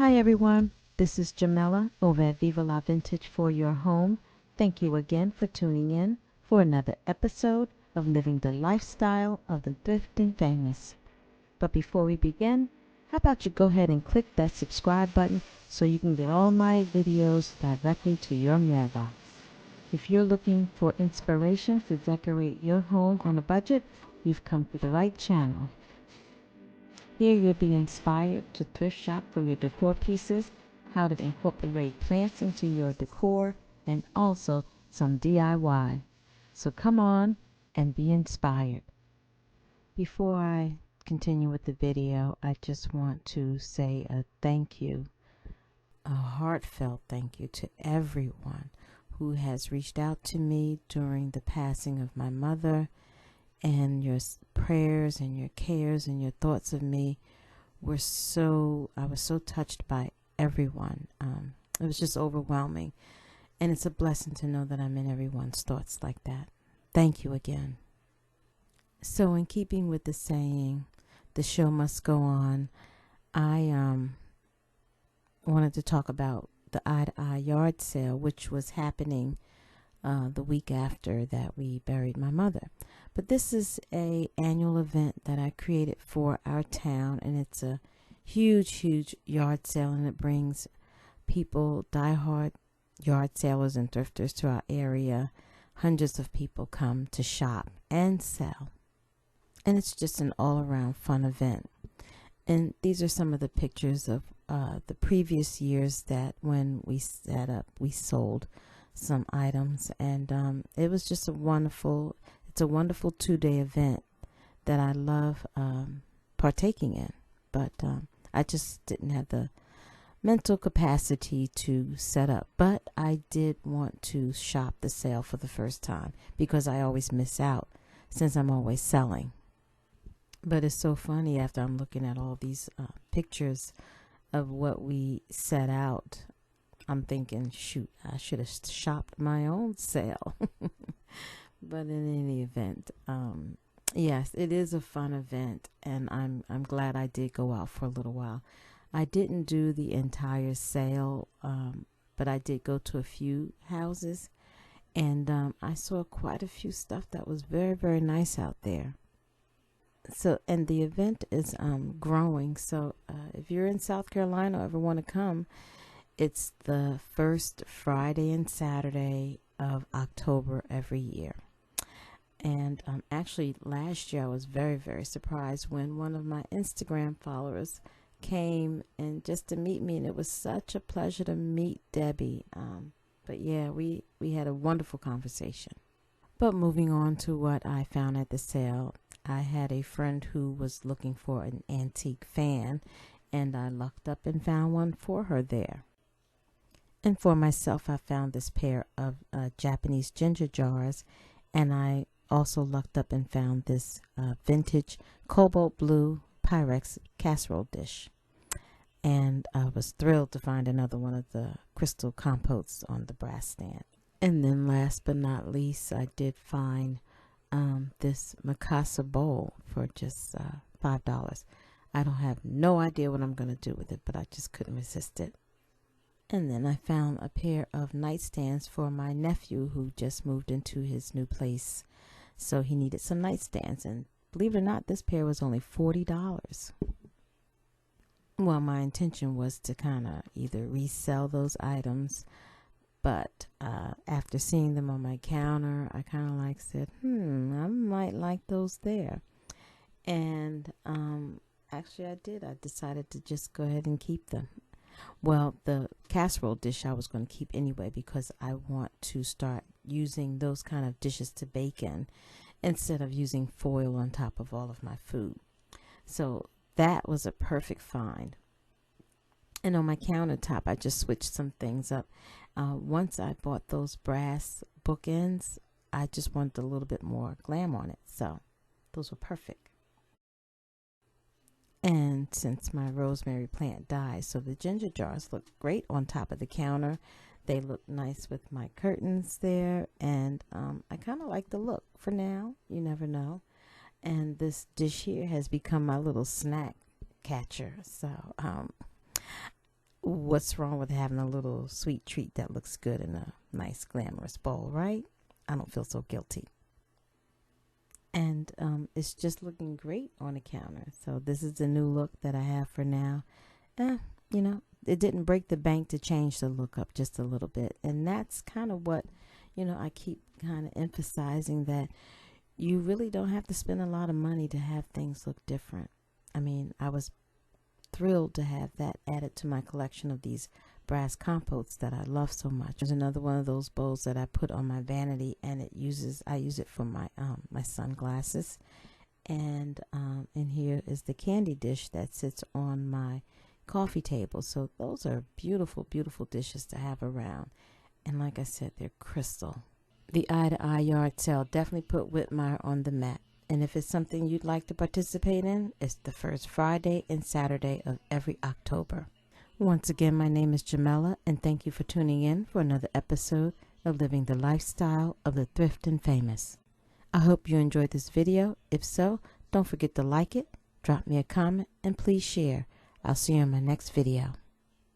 Hi everyone, this is Jamela over at Viva La Vintage for your home. Thank you again for tuning in for another episode of Living the Lifestyle of the Thrifting Famous. But before we begin, how about you go ahead and click that subscribe button so you can get all my videos directly to your mailbox. If you're looking for inspiration to decorate your home on a budget, you've come to the right channel. Here you'll be inspired to thrift shop for your decor pieces, how to incorporate plants into your decor, and also some DIY. So come on and be inspired. Before I continue with the video, I just want to say a thank you, a heartfelt thank you to everyone who has reached out to me during the passing of my mother, and your prayers and your cares and your thoughts of me were I was so touched by everyone. It was just overwhelming. And it's a blessing to know that I'm in everyone's thoughts like that. Thank you again. So in keeping with the saying, the show must go on, I wanted to talk about the eye-to-eye yard sale, which was happening the week after that we buried my mother. But this is a annual event that I created for our town, and it's a huge yard sale, and it brings people, diehard yard salers and thrifters to our area. Hundreds of people come to shop and sell, and it's just an all-around fun event. And these are some of the pictures of the previous years that when we set up, we sold some items, and it was just it's a wonderful 2-day event that I love partaking in, but I just didn't have the mental capacity to set up. But I did want to shop the sale for the first time because I always miss out since I'm always selling. But it's so funny after I'm looking at all these pictures of what we set out, I'm thinking, shoot, I should have shopped my own sale. But in any event, yes, it is a fun event, and I'm glad I did go out for a little while. I didn't do the entire sale, but I did go to a few houses, and I saw quite a few stuff that was very nice out there. So, and the event is growing. So if you're in South Carolina or ever want to come, it's the first Friday and Saturday of October every year. And actually last year I was very surprised when one of my Instagram followers came and just to meet me, and it was such a pleasure to meet Debbie. But yeah, we had a wonderful conversation. But moving on to what I found at the sale, I had a friend who was looking for an antique fan, and I lucked up and found one for her there. And for myself, I found this pair of Japanese ginger jars, and I also lucked up and found this vintage cobalt blue Pyrex casserole dish. And I was thrilled to find another one of the crystal compotes on the brass stand. And then last but not least, I did find this Mikasa bowl for just $5. I don't have no idea what I'm going to do with it, but I just couldn't resist it. And then I found a pair of nightstands for my nephew who just moved into his new place. So he needed some nightstands, and believe it or not, this pair was only $40. Well, my intention was to kind of either resell those items, but after seeing them on my counter, I kind of said, I might like those there. And actually I did. I decided to just go ahead and keep them. Well, the casserole dish I was going to keep anyway because I want to start using those kind of dishes to bake in instead of using foil on top of all of my food. So that was a perfect find. And on my countertop, I just switched some things up. Once I bought those brass bookends, I just wanted a little bit more glam on it. So those were perfect. And since my rosemary plant died, so the ginger jars look great on top of the counter. They look nice with my curtains there, and I kind of like the look for now. You never know. And this dish here has become my little snack catcher. So What's wrong with having a little sweet treat that looks good in a nice glamorous bowl, right? I don't feel so guilty. And it's just looking great on the counter. So this is the new look that I have for now. You know, it didn't break the bank to change the look up just a little bit. And that's kind of what, you know, I keep kind of emphasizing, that you really don't have to spend a lot of money to have things look different. I mean, I was thrilled to have that added to my collection of these brass compotes that I love so much. There's another one of those bowls that I put on my vanity, and I use it for my my sunglasses. And here is the candy dish that sits on my coffee table. So those are beautiful, beautiful dishes to have around. And like I said, they're crystal. The Eye to Eye yard sale definitely put Whitmire on the map. And if it's something you'd like to participate in, it's the first Friday and Saturday of every October. Once again, my name is Jamela, and thank you for tuning in for another episode of Living the Lifestyle of the Thrift and Famous. I hope you enjoyed this video. If so, don't forget to like it, drop me a comment, and please share. I'll see you in my next video.